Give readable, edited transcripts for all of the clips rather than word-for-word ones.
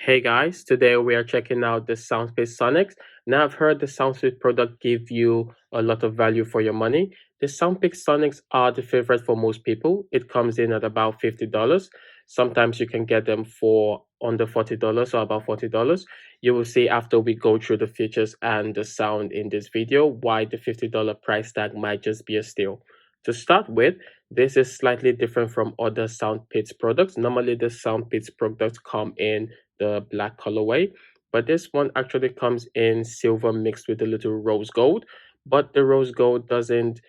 Hey guys, today we are checking out the Soundpeats Sonics. Now I've heard the Soundpeats product give you a lot of value for your money. The Soundpeats Sonics are the favorite for most people. It comes in at about $50. Sometimes you can get them for under $40 or about $40. You will see after we go through the features and the sound in this video why the $50 price tag might just be a steal. To start with, this is slightly different from other Soundpeats products. Normally the Soundpeats products come in the black colorway, but this one actually comes in silver mixed with a little rose gold, but the rose gold doesn't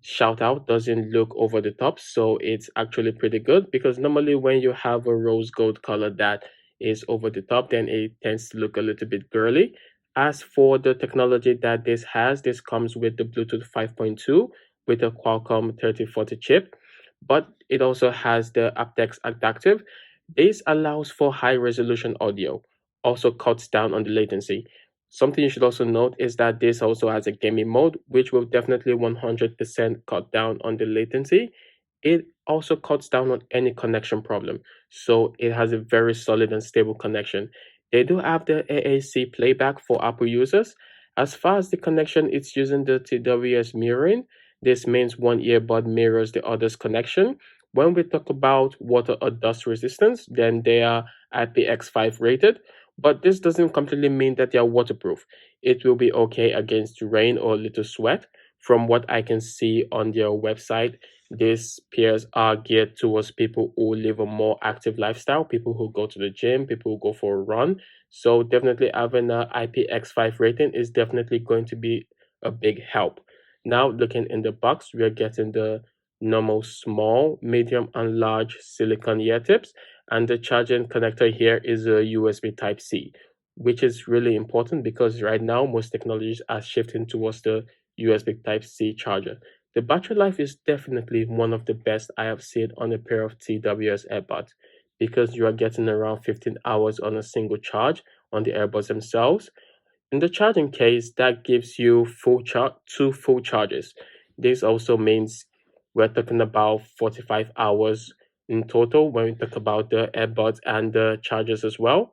shout out, doesn't look over the top, so it's actually pretty good because normally when you have a rose gold color that is over the top, then it tends to look a little bit girly. As for the technology that this has, this comes with the Bluetooth 5.2 with a Qualcomm 3040 chip, but it also has the aptX adaptive. This allows for high resolution audio, also cuts down on the latency. Something you should also note is that this also has a gaming mode, which will definitely 100% cut down on the latency. It also cuts down on any connection problem. So it has a very solid and stable connection. They do have the AAC playback for Apple users. As far as the connection, it's using the TWS mirroring. This means one earbud mirrors the other's connection. When we talk about water or dust resistance, then they are IPX5 rated, but this doesn't completely mean that they are waterproof. It will be okay against rain or little sweat. From what I can see on their website, these pairs are geared towards people who live a more active lifestyle, people who go to the gym, people who go for a run. So definitely having an IPX5 rating is definitely going to be a big help. Now looking in the box, we are getting the normal small, medium, and large silicone ear tips, and the charging connector here is a USB Type C, which is really important because right now most technologies are shifting towards the USB Type C charger. The battery life is definitely one of the best I have seen on a pair of TWS earbuds because you are getting around 15 hours on a single charge on the earbuds themselves. In the charging case, that gives you two full charges. This also means we're talking about 45 hours in total when we talk about the earbuds and the chargers as well.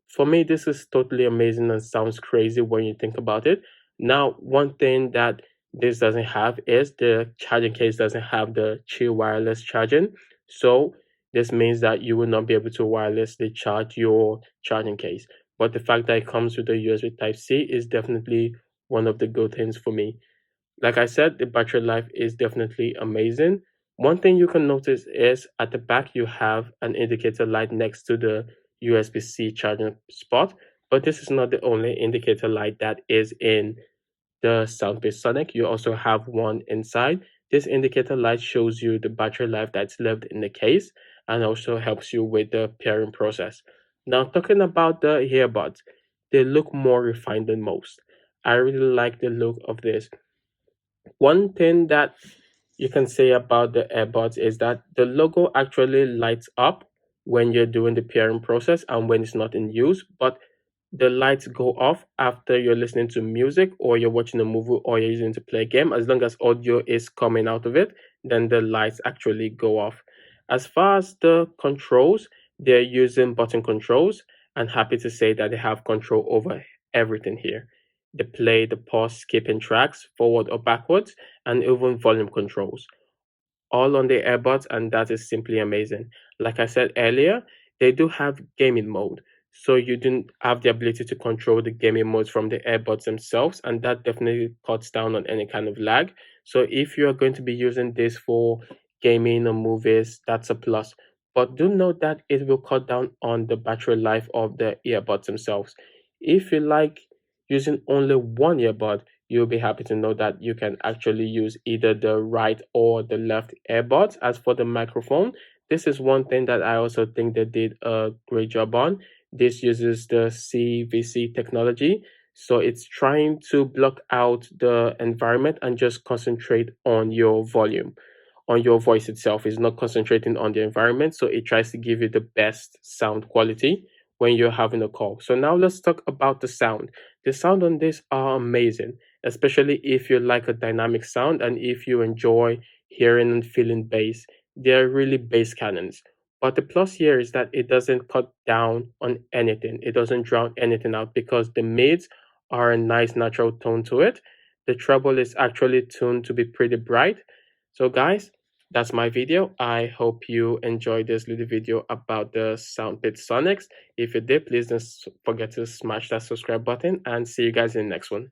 For me, this is totally amazing and sounds crazy when you think about it. Now, one thing that this doesn't have is the charging case doesn't have the chill wireless charging. So this means that you will not be able to wirelessly charge your charging case. But the fact that it comes with a USB Type C is definitely one of the good things for me. Like I said, the battery life is definitely amazing. One thing you can notice is at the back you have an indicator light next to the USB-C charging spot, but this is not the only indicator light that is in the Soundpeats Sonic. You also have one inside. This indicator light shows you the battery life that's left in the case and also helps you with the pairing process. Now, talking about the earbuds, they look more refined than most. I really like the look of this. One thing that you can say about the earbuds is that the logo actually lights up when you're doing the pairing process and when it's not in use, but the lights go off after you're listening to music or you're watching a movie or you're using to play a game. As long as audio is coming out of it, then the lights actually go off. As far as the controls, they're using button controls, and happy to say that they have control over everything here: the play, the pause, skipping tracks, forward or backwards, and even volume controls, all on the earbuds, and that is simply amazing. Like I said earlier, they do have gaming mode. So you do have the ability to control the gaming modes from the earbuds themselves, and that definitely cuts down on any kind of lag. So if you are going to be using this for gaming or movies, that's a plus. But do note that it will cut down on the battery life of the earbuds themselves. If you like using only one earbud, you'll be happy to know that you can actually use either the right or the left earbuds. As for the microphone, this is one thing that I also think they did a great job on. This uses the CVC technology, so it's trying to block out the environment and just concentrate on your volume, on your voice itself. It's not concentrating on the environment, so it tries to give you the best sound quality when you're having a call. So now let's talk about the sound. The sound on this are amazing, especially if you like a dynamic sound and if you enjoy hearing and feeling bass. They're really bass cannons. But the plus here is that it doesn't cut down on anything. It doesn't drown anything out because the mids are a nice natural tone to it. The treble is actually tuned to be pretty bright. So guys, that's my video. I hope you enjoyed this little video about the Soundpeats Sonics. If you did, please don't forget to smash that subscribe button and see you guys in the next one.